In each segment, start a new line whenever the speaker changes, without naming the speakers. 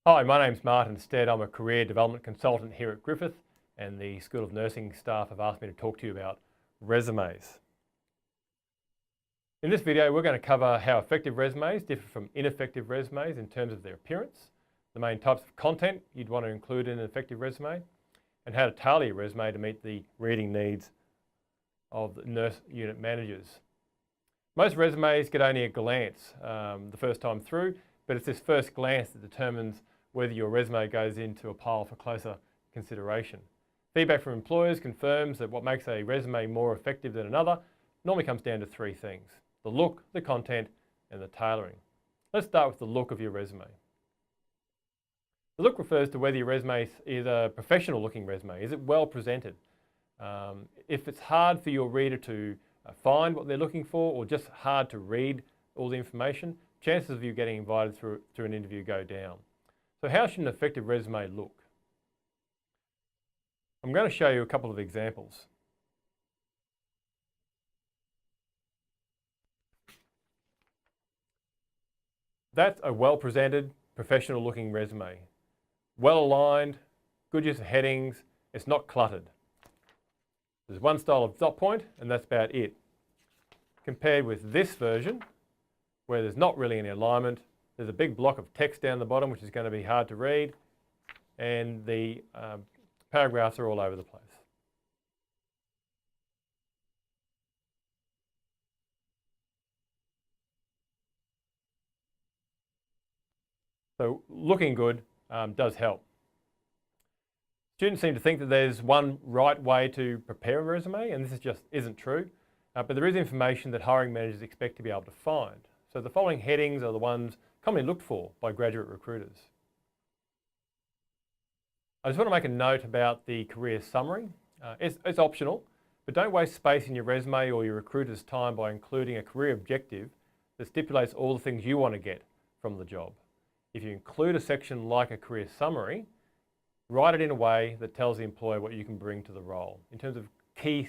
Hi, my name's Martin Stead. I'm a career development consultant here at Griffith, and the School of Nursing staff have asked me to talk to you about resumes. In this video, we're going to cover how effective resumes differ from ineffective resumes in terms of their appearance, the main types of content you'd want to include in an effective resume, and how to tailor your resume to meet the reading needs of the nurse unit managers. Most resumes get only a glance the first time through, but it's this first glance that determines whether your resume goes into a pile for closer consideration. Feedback from employers confirms that what makes a resume more effective than another normally comes down to three things: the look, the content, and the tailoring. Let's start with the look of your resume. The look refers to whether your resume is a professional looking resume. Is it well presented? If it's hard for your reader to find what they're looking for, or just hard to read all the information, chances of you getting invited through an interview go down. So how should an effective resume look? I'm going to show you a couple of examples. That's a well-presented, professional-looking resume. Well-aligned, good use of headings, it's not cluttered. There's one style of dot point, and that's about it. Compared with this version, where there's not really any alignment, there's a big block of text down the bottom, which is going to be hard to read, and the paragraphs are all over the place. So looking good does help. Students seem to think that there's one right way to prepare a resume, and this just isn't true. But there is information that hiring managers expect to be able to find. So the following headings are the ones commonly looked for by graduate recruiters. I just want to make a note about the career summary. It's optional, but don't waste space in your resume or your recruiter's time by including a career objective that stipulates all the things you want to get from the job. If you include a section like a career summary, write it in a way that tells the employer what you can bring to the role in terms of key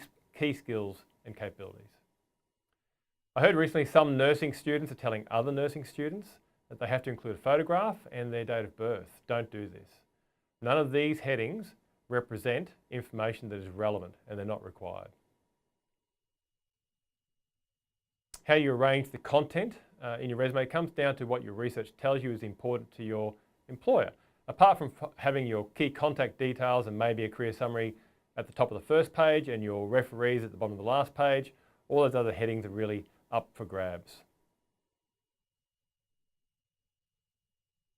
skills and capabilities. I heard recently some nursing students are telling other nursing students that they have to include a photograph and their date of birth. Don't do this. None of these headings represent information that is relevant, and they're not required. How you arrange the content in your resume comes down to what your research tells you is important to your employer. Apart from having your key contact details and maybe a career summary at the top of the first page and your referees at the bottom of the last page, all those other headings are really up for grabs.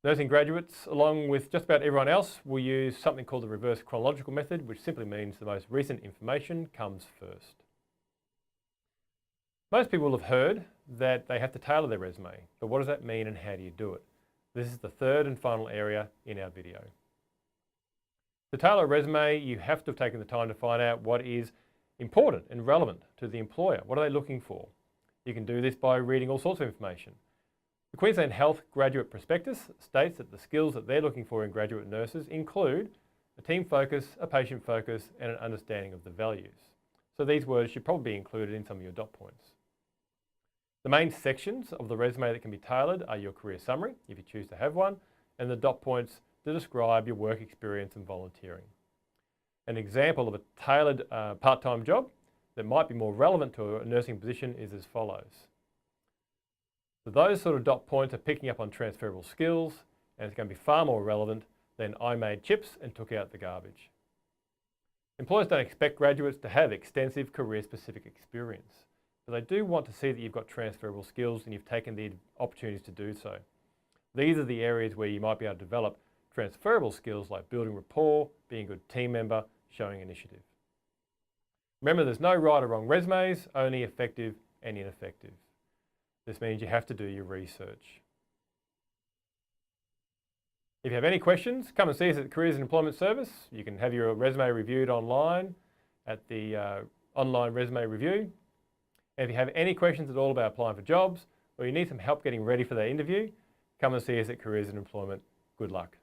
Nursing graduates, along with just about everyone else, will use something called the reverse chronological method, which simply means the most recent information comes first. Most people will have heard that they have to tailor their resume, but what does that mean and how do you do it? This is the third and final area in our video. To tailor a resume, you have to have taken the time to find out what is important and relevant to the employer. What are they looking for? You can do this by reading all sorts of information. The Queensland Health Graduate Prospectus states that the skills that they're looking for in graduate nurses include a team focus, a patient focus, and an understanding of the values. So these words should probably be included in some of your dot points. The main sections of the resume that can be tailored are your career summary, if you choose to have one, and the dot points to describe your work experience and volunteering. An example of a tailored part-time job that might be more relevant to a nursing position is as follows. So those sort of dot points are picking up on transferable skills, and it's going to be far more relevant than I made chips and took out the garbage. Employers don't expect graduates to have extensive career-specific experience, but they do want to see that you've got transferable skills and you've taken the opportunities to do so. These are the areas where you might be able to develop transferable skills like building rapport, being a good team member, showing initiative. Remember, there's no right or wrong resumes, only effective and ineffective. This means you have to do your research. If you have any questions, come and see us at the Careers and Employment Service. You can have your resume reviewed online at the online resume review. And if you have any questions at all about applying for jobs, or you need some help getting ready for that interview, come and see us at Careers and Employment. Good luck.